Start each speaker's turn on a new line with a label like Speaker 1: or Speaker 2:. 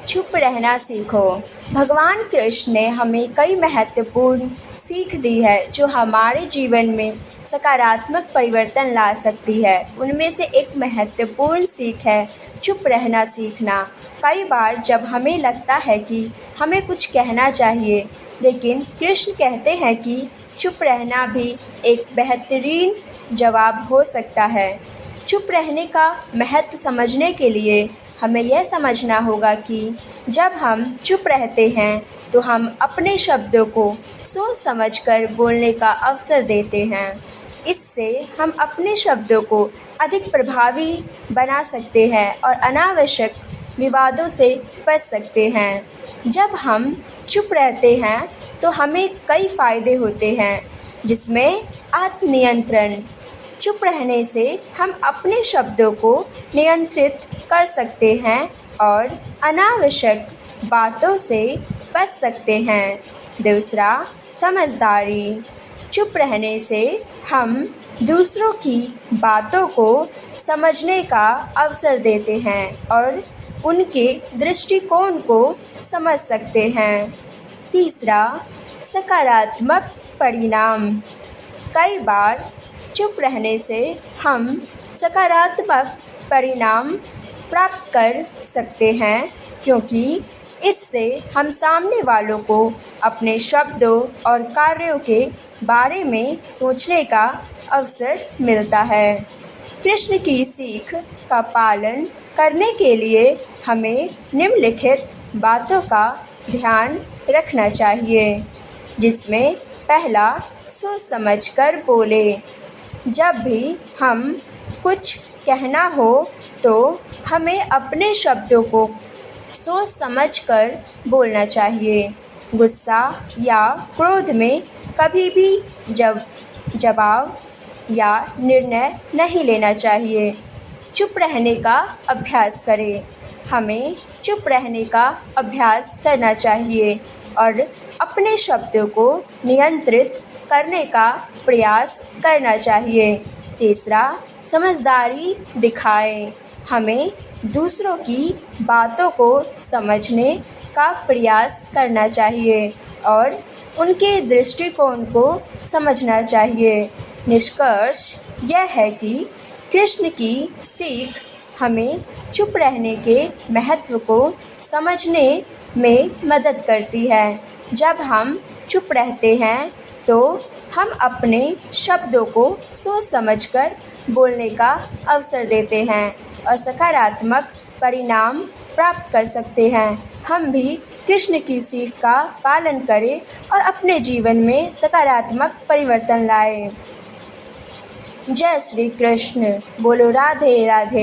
Speaker 1: चुप रहना सीखो। भगवान कृष्ण ने हमें कई महत्वपूर्ण सीख दी है जो हमारे जीवन में सकारात्मक परिवर्तन ला सकती है। उनमें से एक महत्वपूर्ण सीख है चुप रहना सीखना। कई बार जब हमें लगता है कि हमें कुछ कहना चाहिए, लेकिन कृष्ण कहते हैं कि चुप रहना भी एक बेहतरीन जवाब हो सकता है। चुप रहने का महत्व समझने के लिए हमें यह समझना होगा कि जब हम चुप रहते हैं तो हम अपने शब्दों को सोच समझकर बोलने का अवसर देते हैं। इससे हम अपने शब्दों को अधिक प्रभावी बना सकते हैं और अनावश्यक विवादों से बच सकते हैं। जब हम चुप रहते हैं तो हमें कई फ़ायदे होते हैं, जिसमें आत्मनियंत्रण। चुप रहने से हम अपने शब्दों को नियंत्रित कर सकते हैं और अनावश्यक बातों से बच सकते हैं। दूसरा, समझदारी। चुप रहने से हम दूसरों की बातों को समझने का अवसर देते हैं और उनके दृष्टिकोण को समझ सकते हैं। तीसरा, सकारात्मक परिणाम। कई बार चुप रहने से हम सकारात्मक परिणाम प्राप्त कर सकते हैं, क्योंकि इससे हम सामने वालों को अपने शब्दों और कार्यों के बारे में सोचने का अवसर मिलता है। कृष्ण की सीख का पालन करने के लिए हमें निम्नलिखित बातों का ध्यान रखना चाहिए, जिसमें पहला, सोच समझकर बोले। जब भी हम कुछ कहना हो तो हमें अपने शब्दों को सोच समझकर बोलना चाहिए। गुस्सा या क्रोध में कभी भी जवाब या निर्णय नहीं लेना चाहिए। चुप रहने का अभ्यास करें। हमें चुप रहने का अभ्यास करना चाहिए और अपने शब्दों को नियंत्रित करने का प्रयास करना चाहिए। तीसरा, समझदारी दिखाएं। हमें दूसरों की बातों को समझने का प्रयास करना चाहिए और उनके दृष्टिकोण को समझना चाहिए। निष्कर्ष यह है कि कृष्ण की सीख हमें चुप रहने के महत्व को समझने में मदद करती है। जब हम चुप रहते हैं तो हम अपने शब्दों को सोच समझकर बोलने का अवसर देते हैं और सकारात्मक परिणाम प्राप्त कर सकते हैं। हम भी कृष्ण की सीख का पालन करें और अपने जीवन में सकारात्मक परिवर्तन लाएं। जय श्री कृष्ण। बोलो राधे राधे।